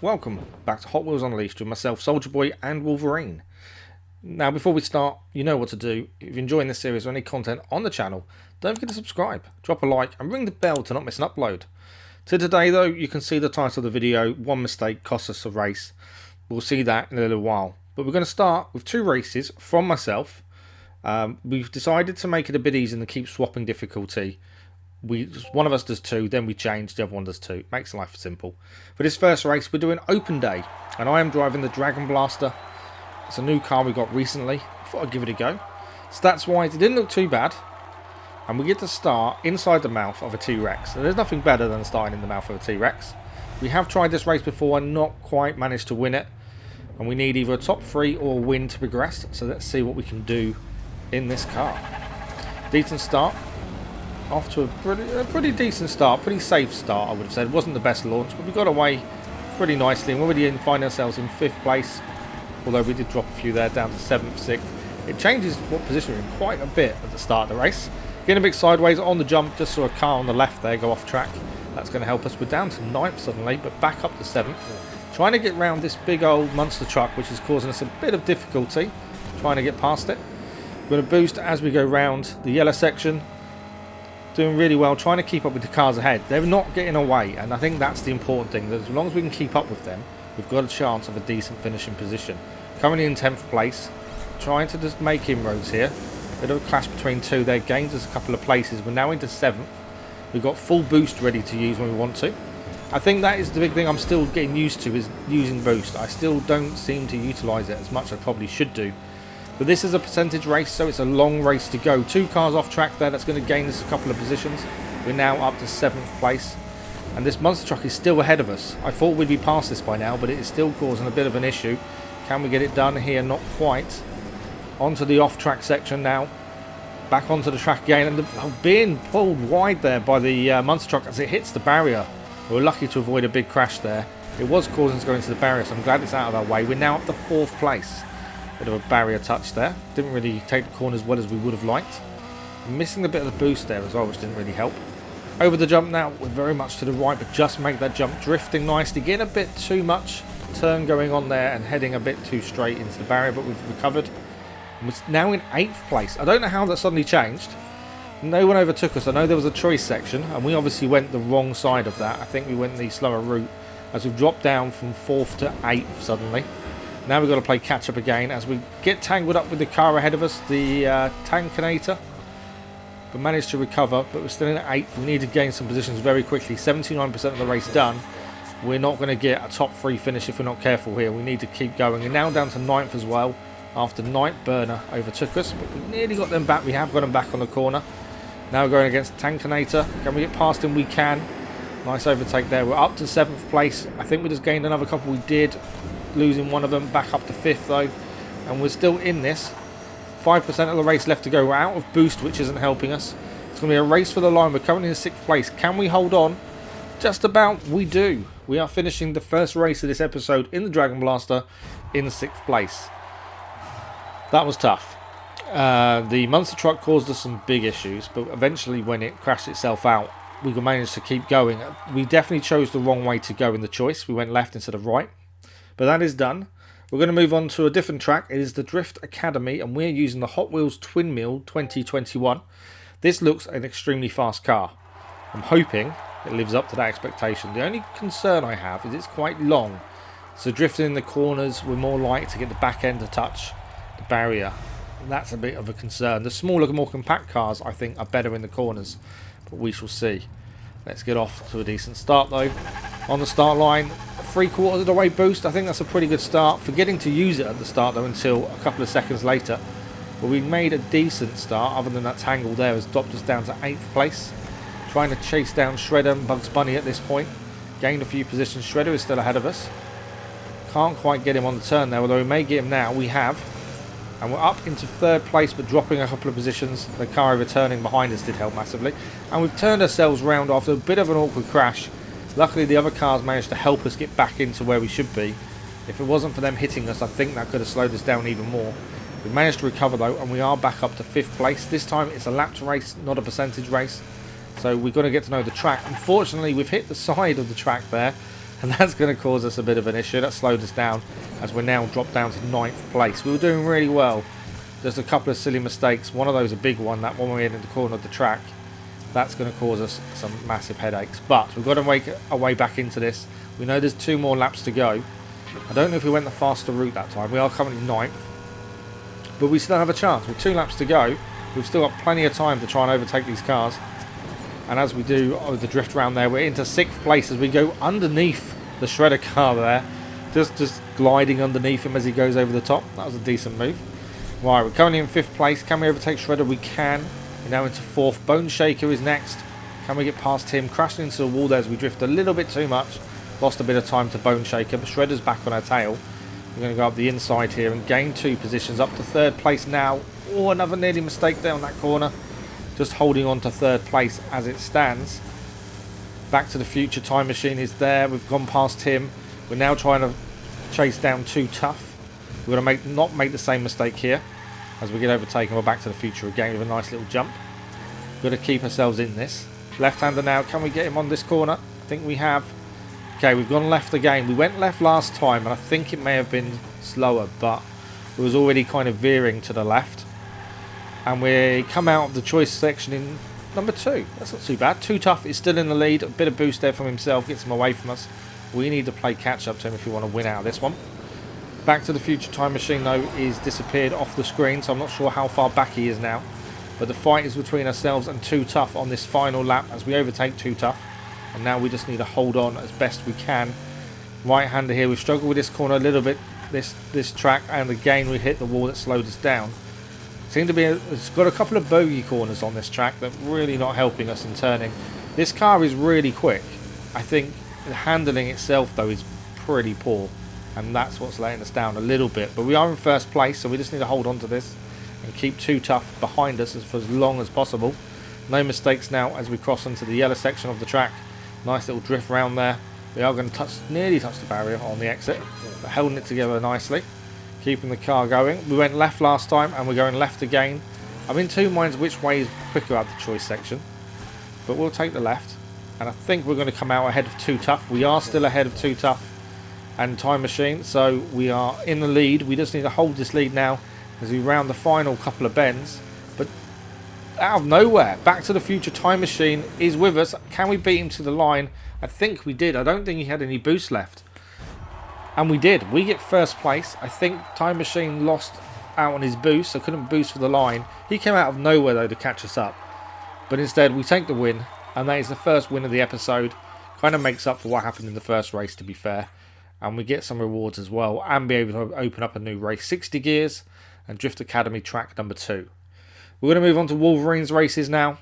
welcome back to Hot Wheels Unleashed with myself, Soldier Boy and Wolverine. Now, before we start, you know what to do. If you're enjoying this series or any content on the channel, don't forget to subscribe, drop a like and ring the bell to not miss an upload. So today though, you can see the title of the video, One Mistake Cost Us a Race. We'll see that in a little while. But we're going to start with two races from myself. We've decided to make it a bit easier and keep swapping difficulty. One of us does two, then we change, the other one does two. It makes life simple. For this first race, we're doing open day, and I am driving the Dragon Blaster. It's a new car we got recently. I thought I'd give it a go. Stats wise, it didn't look too bad, and we get to start inside the mouth of a T-Rex. And there's nothing better than starting in the mouth of a T-Rex. We have tried this race before and not quite managed to win it, and we need either a top 3 or a win to progress. So let's see what we can do in this car. Decent start. Off to a pretty decent start, pretty safe start, I would have said. It wasn't the best launch, but we got away pretty nicely, and we're already find ourselves in 5th place, although we did drop a few there, down to 7th, 6th. It changes what position we're in quite a bit at the start of the race. Getting a bit sideways on the jump, just saw a car on the left there go off track. That's going to help us. We're down to 9th suddenly, but back up to 7th. Trying to get round this big old monster truck, which is causing us a bit of difficulty, trying to get past it. We're going to boost as we go round the yellow section. Doing really well, trying to keep up with the cars ahead. They're not getting away, and I think that's the important thing, that as long as we can keep up with them, we've got a chance of a decent finishing position. Currently in 10th place, trying to just make inroads here. Bit of a clash between two there, gains us a couple of places. We're now into 7th. We've got full boost ready to use when we want to. I think that is the big thing I'm still getting used to, is using boost. I still don't seem to utilise it as much as I probably should do. But this is a percentage race, so it's a long race to go. 2 cars off track there, that's going to gain us a couple of positions. We're now up to 7th place. And this monster truck is still ahead of us. I thought we'd be past this by now, but it is still causing a bit of an issue. Can we get it done here? Not quite. Onto the off track section now. Back onto the track again, and being pulled wide there by the monster truck as it hits the barrier. We're lucky to avoid a big crash there. It was causing us to go into the barrier, so I'm glad it's out of our way. We're now up to 4th place. Bit of a barrier touch there. Didn't really take the corner as well as we would have liked. Missing a bit of the boost there as well, which didn't really help. Over the jump now, we're very much to the right, but just make that jump, drifting nicely. Getting a bit too much turn going on there and heading a bit too straight into the barrier, but we've recovered. And we're now in 8th place. I don't know how that suddenly changed. No one overtook us. I know there was a choice section, and we obviously went the wrong side of that. I think we went the slower route, as we've dropped down from 4th to 8th suddenly. Now we've got to play catch up again as we get tangled up with the car ahead of us, the Tankinator. We managed to recover, but we're still in 8th. We need to gain some positions very quickly. 79% of the race done. We're not going to get a top 3 finish if we're not careful here. We need to keep going. And now down to 9th as well, after Night Burner overtook us. But we nearly got them back. We have got them back on the corner. Now we're going against Tankinator. Can we get past him? We can. Nice overtake there. We're up to 7th place. I think we just gained another couple. We did. Losing one of them, back up to 5th though, and we're still in this. 5% of the race left to go. We're out of boost, which isn't helping us. It's going to be a race for the line. We're currently in 6th place. Can we hold on? Just about we do. We are finishing the first race of this episode in the Dragon Blaster in 6th place. That was tough. The monster truck caused us some big issues, but eventually when it crashed itself out, we managed to keep going. We definitely chose the wrong way to go in the choice. We went left instead of right. But that is done. We're going to move on to a different track. It is the Drift Academy, and we're using the Hot Wheels Twin Mill 2021. This looks an extremely fast car. I'm hoping it lives up to that expectation. The only concern I have is it's quite long. So drifting in the corners, we're more likely to get the back end to touch the barrier. That's a bit of a concern. The smaller, more compact cars, I think, are better in the corners. But we shall see. Let's get off to a decent start, though. On the start line, 3/4 of the way boost. I think that's a pretty good start. Forgetting to use it at the start, though, until a couple of seconds later. But we made a decent start, other than that tangle there has dropped us down to 8th place. Trying to chase down Shredder and Bugs Bunny at this point. Gained a few positions. Shredder is still ahead of us. Can't quite get him on the turn there, although we may get him now. We have. And we're up into 3rd place, but dropping a couple of positions. The car returning behind us did help massively. And we've turned ourselves round after a bit of an awkward crash. Luckily, the other cars managed to help us get back into where we should be. If it wasn't for them hitting us, I think that could have slowed us down even more. We managed to recover, though, and we are back up to 5th place. This time, it's a lapped race, not a percentage race. So we've got to get to know the track. Unfortunately, we've hit the side of the track there. And that's going to cause us a bit of an issue. That slowed us down as we're now dropped down to 9th place. We were doing really well. Just a couple of silly mistakes. One of those a big one, that one we had in the corner of the track. That's going to cause us some massive headaches. But we've got to make our way back into this. We know there's 2 more laps to go. I don't know if we went the faster route that time. We are currently 9th. But we still have a chance. With 2 laps to go, we've still got plenty of time to try and overtake these cars. And as we do with the drift round there, we're into 6th place as we go underneath the shredder car there. Just gliding underneath him as he goes over the top. That was a decent move. Right, we're currently in 5th place. Can we overtake Shredder? We can. We're now into 4th. Bone Shaker is next. Can we get past him? Crashing into the wall there as we drift a little bit too much. Lost a bit of time to Bone Shaker, but Shredder's back on our tail. We're going to go up the inside here and gain 2 positions. Up to 3rd place now. Oh, another nearly mistake there on that corner. Just holding on to 3rd place as it stands. Back to the Future Time Machine is there. We've gone past him. We're now trying to chase down Too Tough. We're going to not make the same mistake here. As we get overtaken, we're back to the future again with a nice little jump. We've got to keep ourselves in this. Left-hander now. Can we get him on this corner? I think we have. Okay, we've gone left again. We went left last time, and I think it may have been slower, but it was already kind of veering to the left. And we come out of the choice section in number 2. That's not too bad. Too Tough is still in the lead. A bit of boost there from himself. Gets him away from us. We need to play catch-up to him if we want to win out of this one. Back to the Future Time Machine, though, is disappeared off the screen, so I'm not sure how far back he is now. But the fight is between ourselves and Too Tough on this final lap as we overtake Too Tough. And now we just need to hold on as best we can. Right-hander here. We've struggled with this corner a little bit, this track, and again we hit the wall that slowed us down. It's got a couple of bogey corners on this track that really not helping us in turning. This car is really quick. I think the handling itself, though, is pretty poor. And that's what's letting us down a little bit. But we are in 1st place, so we just need to hold on to this and keep Too Tough behind us for as long as possible. No mistakes now as we cross into the yellow section of the track. Nice little drift round there. We are going to nearly touch the barrier on the exit, but holding it together nicely. Keeping the car going. We went left last time and we're going left again. I'm in 2 minds which way is quicker out the choice section. But we'll take the left. And I think we're going to come out ahead of Too Tough. We are still ahead of Too Tough and Time Machine, so we are in the lead. We just need to hold this lead now as we round the final couple of bends. But out of nowhere, Back to the Future Time Machine is with us. Can we beat him to the line? I think we did. I don't think he had any boost left. And we did. We get 1st place. I think Time Machine lost out on his boost, so couldn't boost for the line. He came out of nowhere, though, to catch us up. But instead, we take the win, and that is the first win of the episode. Kind of makes up for what happened in the first race, to be fair. And we get some rewards as well, and be able to open up a new race, 60 gears, and Drift Academy track number 2. We're going to move on to Wolverine's races now,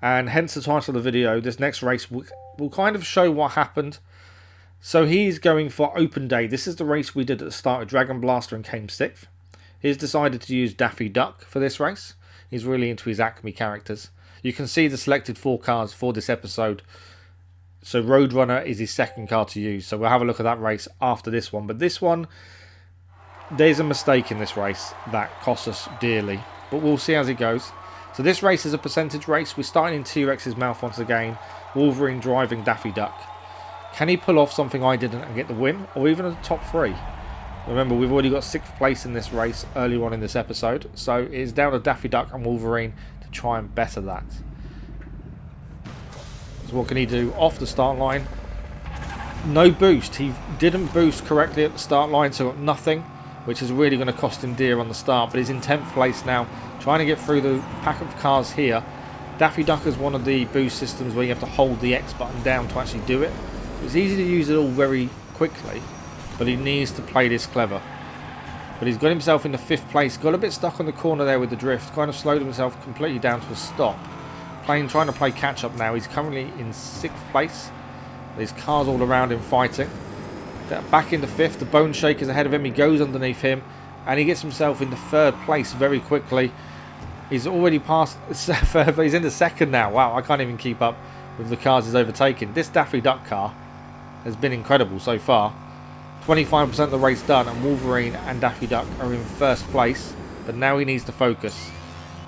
and hence the title of the video. This next race will kind of show what happened. So he's going for Open Day. This is the race we did at the start of Dragon Blaster and came 6th. He's decided to use Daffy Duck for this race. He's really into his Acme characters. You can see the selected 4 cars for this episode. So Roadrunner is his 2nd car to use. So we'll have a look at that race after this one. But this one, there's a mistake in this race that costs us dearly. But we'll see as it goes. So this race is a percentage race. We're starting in T-Rex's mouth once again. Wolverine driving Daffy Duck. Can he pull off something I didn't and get the win? Or even a top 3? Remember, we've already got 6th place in this race earlier on in this episode. So it's down to Daffy Duck and Wolverine to try and better that. So what can he do off the start line? No boost. He didn't boost correctly at the start line, so got nothing, which is really going to cost him dear on the start. But he's in 10th place now, trying to get through the pack of cars here. Daffy Duck is one of the boost systems where you have to hold the X button down to actually do it. It's easy to use it all very quickly, but he needs to play this clever. But he's got himself into 5th place. Got a bit stuck on the corner there with the drift. Kind of slowed himself completely down to a stop. Trying to play catch up now. He's currently in 6th place. There's cars all around him fighting. Back into 5th. The Bone Shaker's ahead of him. He goes underneath him. And he gets himself into 3rd place very quickly. He's already passed 3rd. He's into 2nd now. Wow, I can't even keep up with the cars he's overtaken. This Daffy Duck car has been incredible so far. 25% of the race done, and Wolverine and Daffy Duck are in 1st place. But now he needs to focus.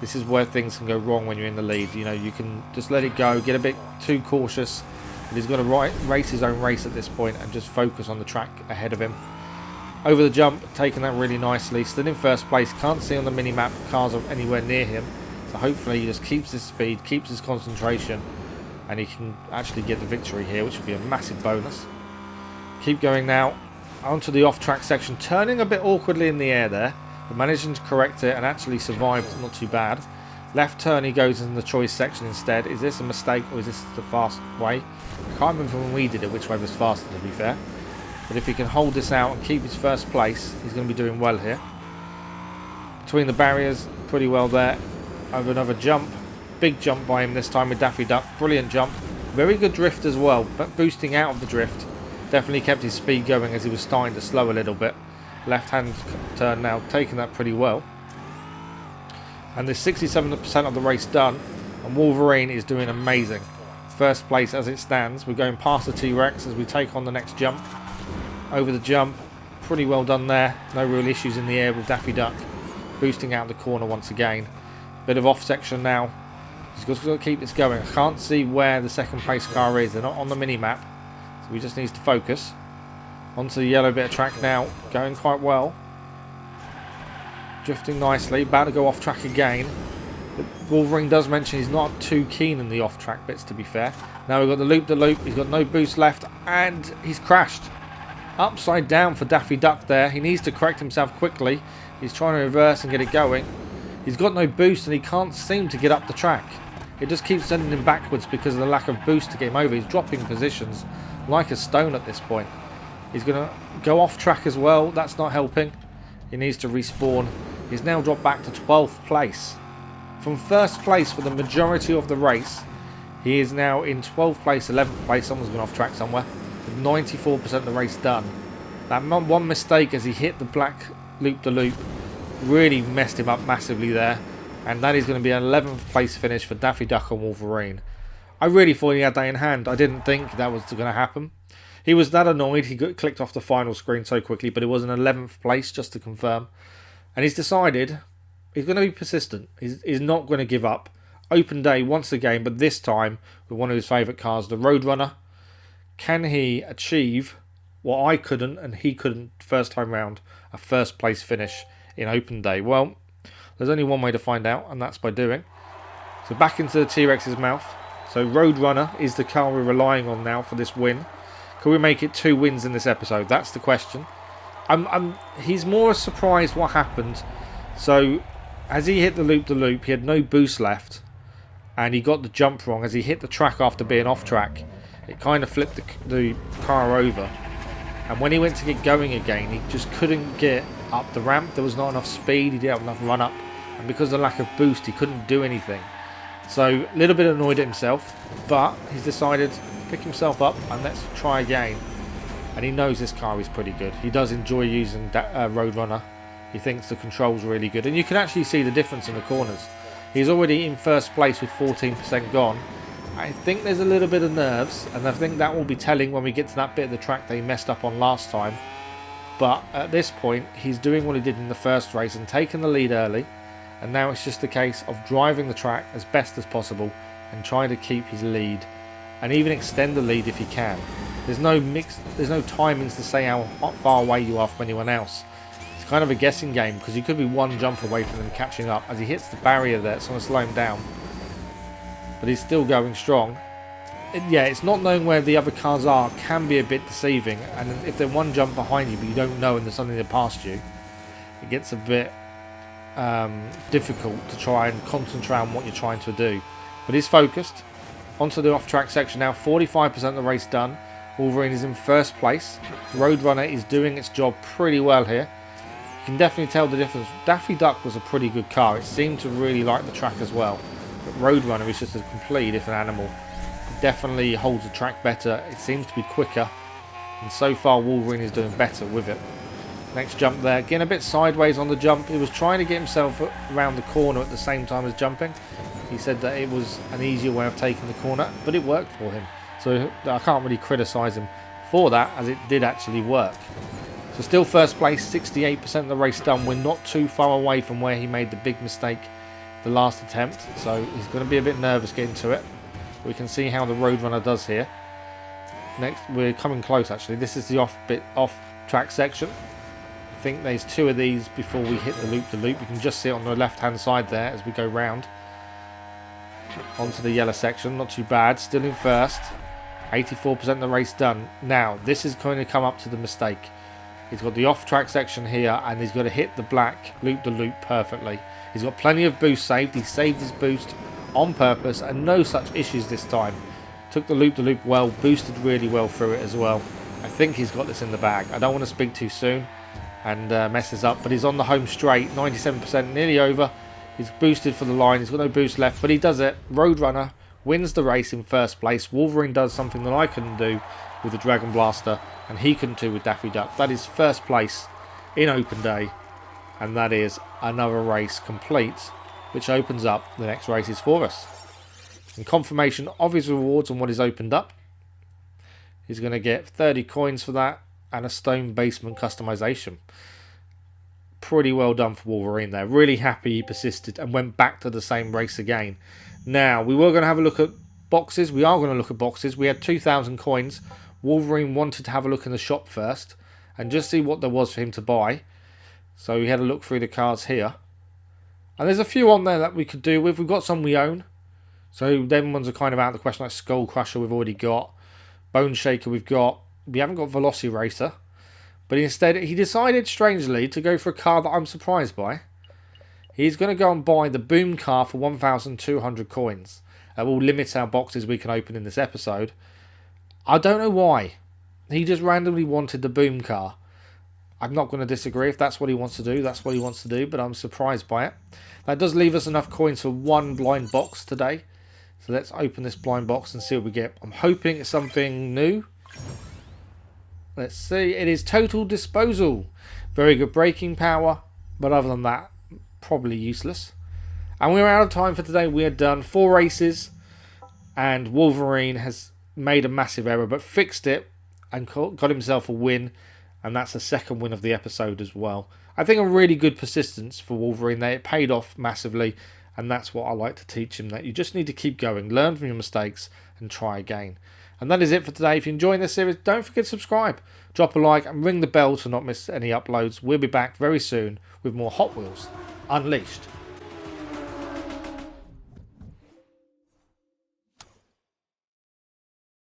This is where things can go wrong when you're in the lead. You know, you can just let it go, get a bit too cautious. But he's got to race his own race at this point and just focus on the track ahead of him. Over the jump, taking that really nicely. Still in first place. Can't see on the mini-map cars are anywhere near him. So hopefully he just keeps his speed, keeps his concentration, and he can actually get the victory here, which would be a massive bonus. Keep going now. Onto the off-track section. Turning a bit awkwardly in the air there. But managing to correct it and actually survived. Not too bad. Left turn he goes in the choice section instead. Is this a mistake or is this the fast way? I can't remember when we did it which way was faster, to be fair. But if he can hold this out and keep his first place, he's going to be doing well here. Between the barriers, pretty well there. Over another jump. Big jump by him this time with Daffy Duck. Brilliant jump. Very good drift as well, but boosting out of the drift. Definitely kept his speed going as he was starting to slow a little bit. Left hand turn now, taking that pretty well. And there's 67% of the race done, and Wolverine is doing amazing. First place as it stands. We're going past the T-Rex as we take on the next jump. Over the jump, pretty well done there. No real issues in the air with Daffy Duck. Boosting out the corner once again. Bit of off section now. He's got to keep this going. I can't see where the second place car is. They're not on the mini-map, so he just needs to focus. Onto the yellow bit of track now. Going quite well. Drifting nicely, about to go off track again. But Wolverine does mention he's not too keen in the off track bits, to be fair. Now we've got the loop, he's got no boost left, and he's crashed. Upside down for Daffy Duck there. He needs to correct himself quickly. He's trying to reverse and get it going. He's got no boost and he can't seem to get up the track. It just keeps sending him backwards because of the lack of boost to get him over. He's dropping positions like a stone at this point. He's going to go off track as well. That's not helping. He needs to respawn. He's now dropped back to 12th place. From first place for the majority of the race, he is now in 12th place, 11th place. Someone's gone off track somewhere. With 94% of the race done. That one mistake as he hit the black loop-the-loop really messed him up massively there. And that is going to be an 11th place finish for Daffy Duck and Wolverine. I really thought he had that in hand. I didn't think that was going to happen. He was that annoyed he got clicked off the final screen so quickly, but it was an 11th place, just to confirm. And he's decided he's going to be persistent. He's not going to give up. Open day once again, but this time with one of his favourite cars, the Roadrunner. Can he achieve what I couldn't and he couldn't first time round, a first place finish in open day? Well, there's only one way to find out, and that's by doing. So back into the T-Rex's mouth. So Roadrunner is the car we're relying on now for this win. Can we make it 2 wins in this episode? That's the question. He's more surprised what happened. So as he hit the loop, he had no boost left, and he got the jump wrong. As he hit the track after being off track, it kind of flipped the car over. And when he went to get going again, he just couldn't get up the ramp. There was not enough speed. He didn't have enough run up, and because of the lack of boost, he couldn't do anything. So a little bit annoyed at himself, but he's decided to pick himself up and let's try again. And he knows this car is pretty good. He does enjoy using Roadrunner. He thinks the control's really good. And you can actually see the difference in the corners. He's already in first place with 14% gone. I think there's a little bit of nerves. And I think that will be telling when we get to that bit of the track that he messed up on last time. But at this point, he's doing what he did in the first race and taking the lead early. And now it's just a case of driving the track as best as possible and trying to keep his lead. And even extend the lead if he can. There's no timings to say how far away you are from anyone else. It's kind of a guessing game because you could be one jump away from them catching up. As he hits the barrier there, it's going to slow him down. But he's still going strong. Yeah, it's not knowing where the other cars are can be a bit deceiving. And if they're one jump behind you but you don't know and there's something that passed you, it gets a bit difficult to try and concentrate on what you're trying to do. But he's focused. Onto the off-track section now. 45% of the race done. Wolverine is in first place. Roadrunner is doing its job pretty well here. You can definitely tell the difference. Daffy Duck was a pretty good car. It seemed to really like the track as well. But Roadrunner is just a completely different animal. It definitely holds the track better. It seems to be quicker. And so far Wolverine is doing better with it. Next jump there. Getting a bit sideways on the jump. He was trying to get himself around the corner at the same time as jumping. He said that it was an easier way of taking the corner, but it worked for him. So I can't really criticise him for that, as it did actually work. So still first place, 68% of the race done. We're not too far away from where he made the big mistake the last attempt. So he's going to be a bit nervous getting to it. We can see how the Roadrunner does here. Next, we're coming close actually. This is the off track section. I think there's 2 of these before we hit the loop. You can just see it on the left hand side there as we go round onto the yellow section. Not too bad, still in first. 84% of the race done. Now this is going to come up to the mistake. He's got the off track section here and he's got to hit the black loop perfectly. He's got plenty of boost saved. He saved his boost on purpose and no such issues this time. Took the loop well, boosted really well through it as well. I think he's got this in the bag. I don't want to speak too soon and mess this up, but he's on the home straight, 97%, nearly over. He's boosted for the line, he's got no boost left, but he does it. Roadrunner wins the race in first place. Wolverine does something that I couldn't do with the Dragon Blaster, and he couldn't do with Daffy Duck. That is first place in open day, and that is another race complete, which opens up the next races for us. In confirmation of his rewards and what he's opened up, he's going to get 30 coins for that and a stone basement customization. Pretty well done for Wolverine there. Really happy he persisted and went back to the same race again. Now, we were going to have a look at boxes. We are going to look at boxes. We had 2,000 coins. Wolverine wanted to have a look in the shop first and just see what there was for him to buy. So we had a look through the cards here. And there's a few on there that we could do with. We've got some we own. So them ones are kind of out of the question, like Skull Crusher we've already got. Bone Shaker we've got. We haven't got Velociracer. But instead he decided strangely to go for a car that I'm surprised by. He's going to go and buy the Boom car for 1,200 coins. That will limit how boxes we can open in this episode. I don't know why. He just randomly wanted the Boom car. I'm not going to disagree. If that's what he wants to do, that's what he wants to do. But I'm surprised by it. That does leave us enough coins for one blind box today. So let's open this blind box and see what we get. I'm hoping it's something new. Let's see. It is Total Disposal. Very good braking power. But other than that, probably useless. And we're out of time for today. We are done 4 races. And Wolverine has made a massive error, but fixed it and got himself a win. And that's the second win of the episode as well. I think a really good persistence for Wolverine there. It paid off massively. And that's what I like to teach him, that you just need to keep going, learn from your mistakes and try again. And that is it for today. If you're enjoying this series, don't forget to subscribe, drop a like and ring the bell to not miss any uploads. We'll be back very soon with more Hot Wheels Unleashed.